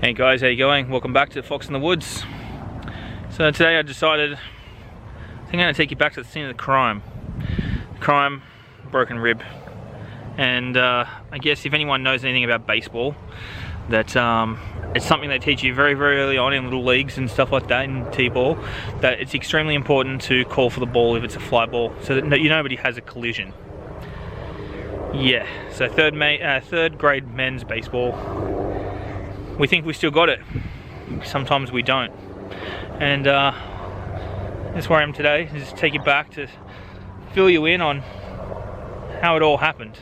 Hey guys, how you going? Welcome back to Fox in the Woods. So today I decided, I think I'm going to take you back to the scene of the crime. Broken rib. And I guess if anyone knows anything about baseball, that it's something they teach you very, very early on in little leagues and stuff like that, in T-ball, that it's extremely important to call for the ball if it's a fly ball, so that nobody has a collision. Yeah, so third grade men's baseball. We think we still got it. Sometimes we don't. And that's where I am today, is to take you back to fill you in on how it all happened.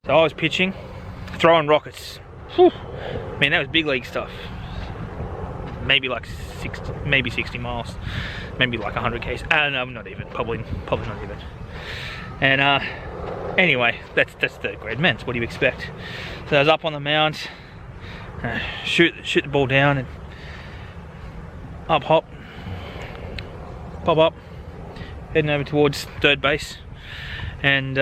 So I was pitching, throwing rockets. Whew. Man, that was big league stuff. Maybe like 60 miles, maybe like 100 k's. No, not even. Probably not even. And anyway, that's third grade men's. What do you expect? So I was up on the mound, shoot the ball down, and up hop, pop up, heading over towards third base, and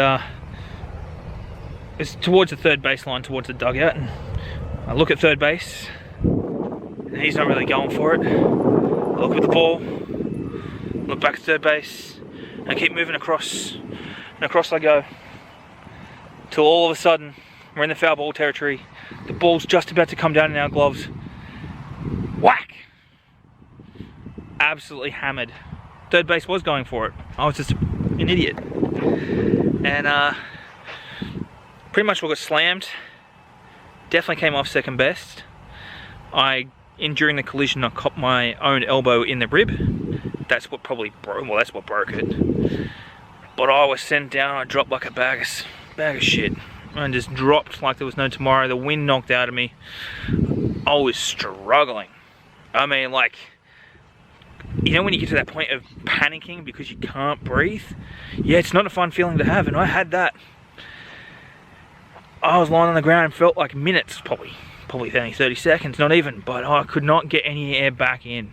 it's towards the third baseline, towards the dugout, and I look at third base. He's not really going for it. I look with the ball, look back at third base, and I keep moving across, and across I go, till all of a sudden we're in the foul ball territory. The ball's just about to come down in our gloves. Whack! Absolutely hammered. Third base was going for it. I was just an idiot. And pretty much we got slammed. Definitely came off second best. During the collision, I caught my own elbow in the rib. That's what probably broke. Well, that's what broke it. But I was sent down. I dropped like a bag of shit, and just dropped like there was no tomorrow. The wind knocked out of me. I was struggling. I mean, like, you know when you get to that point of panicking because you can't breathe? Yeah, it's not a fun feeling to have, and I had that. I was lying on the ground and felt like minutes, probably only 30 seconds, not even, but I could not get any air back in.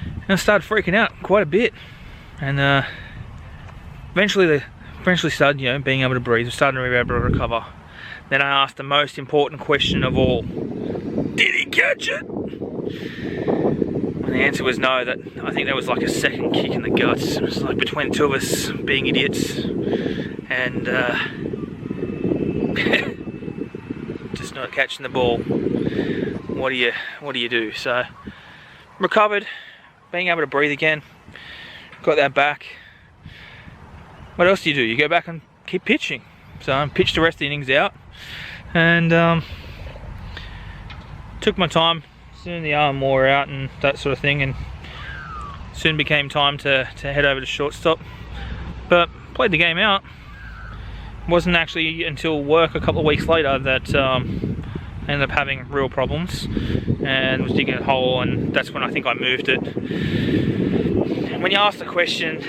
And I started freaking out quite a bit, and eventually started, being able to breathe, starting to be able to recover. Then I asked the most important question of all: did he catch it? And the answer was no. That I think that was like a second kick in the guts. It was like between the two of us being idiots, and just not catching the ball. What do you do? So recovered, being able to breathe again, got that back. What else do? You go back and keep pitching. So I pitched the rest of the innings out, and took my time. Soon the arm wore out and that sort of thing, and soon became time to head over to shortstop. But played the game out. Wasn't actually until work a couple of weeks later that I ended up having real problems and was digging a hole, and that's when I think I moved it. When you ask the question,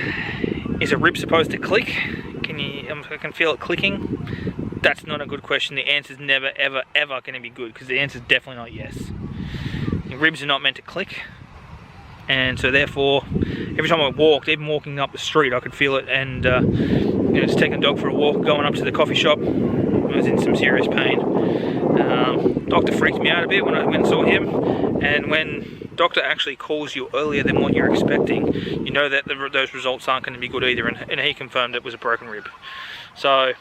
is a rib supposed to click? I can feel it clicking. That's not a good question. The answer's never, ever, ever going to be good, because the answer's definitely not yes. Your ribs are not meant to click, and so therefore, every time I walked, even walking up the street, I could feel it. And just taking a dog for a walk, going up to the coffee shop, I was in some serious pain. Doctor freaked me out a bit when I went and saw him, and when doctor actually calls you earlier than what you're expecting, you know that those results aren't going to be good either, and he confirmed it was a broken rib. So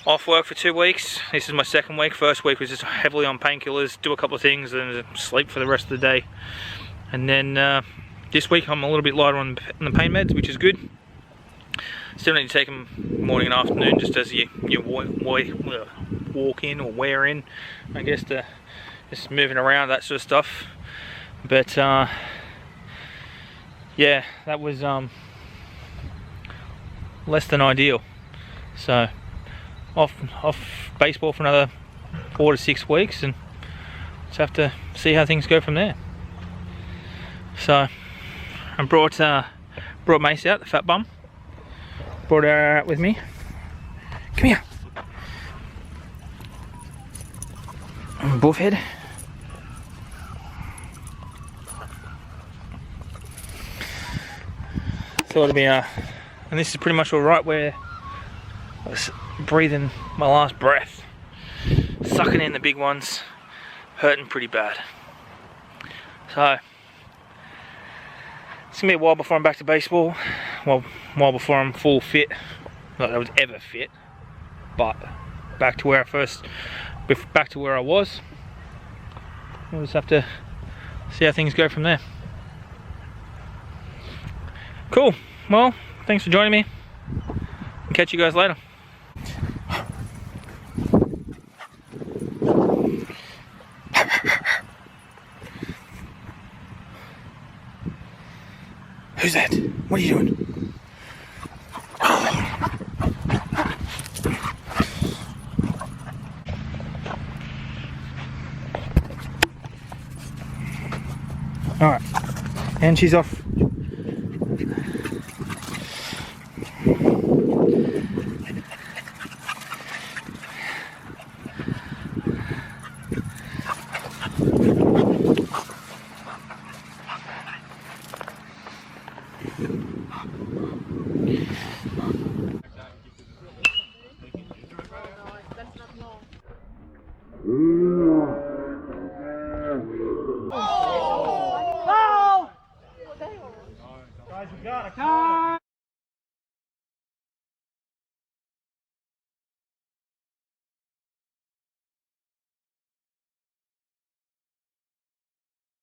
off work for 2 weeks. This is my second week. First week was just heavily on painkillers, do a couple of things, and sleep for the rest of the day. And then this week I'm a little bit lighter on the pain meds, which is good. Still need to take them morning and afternoon, just as you walk in or wear in, I guess, to just moving around, that sort of stuff. But yeah, that was less than ideal. So off baseball for another 4 to 6 weeks, and just have to see how things go from there. So I brought Mace out, the fat bum. Brought her out with me. Come here. Buffhead. thought it'd be and this is pretty much all right where I was breathing my last breath, sucking in the big ones, hurting pretty bad. So it's gonna be a while before I'm back to baseball. Well, a while before I'm full fit. Not that I was ever fit, but back to where I was. We'll just have to see how things go from there. Cool. Well, thanks for joining me. I'll catch you guys later. Who's that? What are you doing? Alright, and she's off. Guys, we got a car.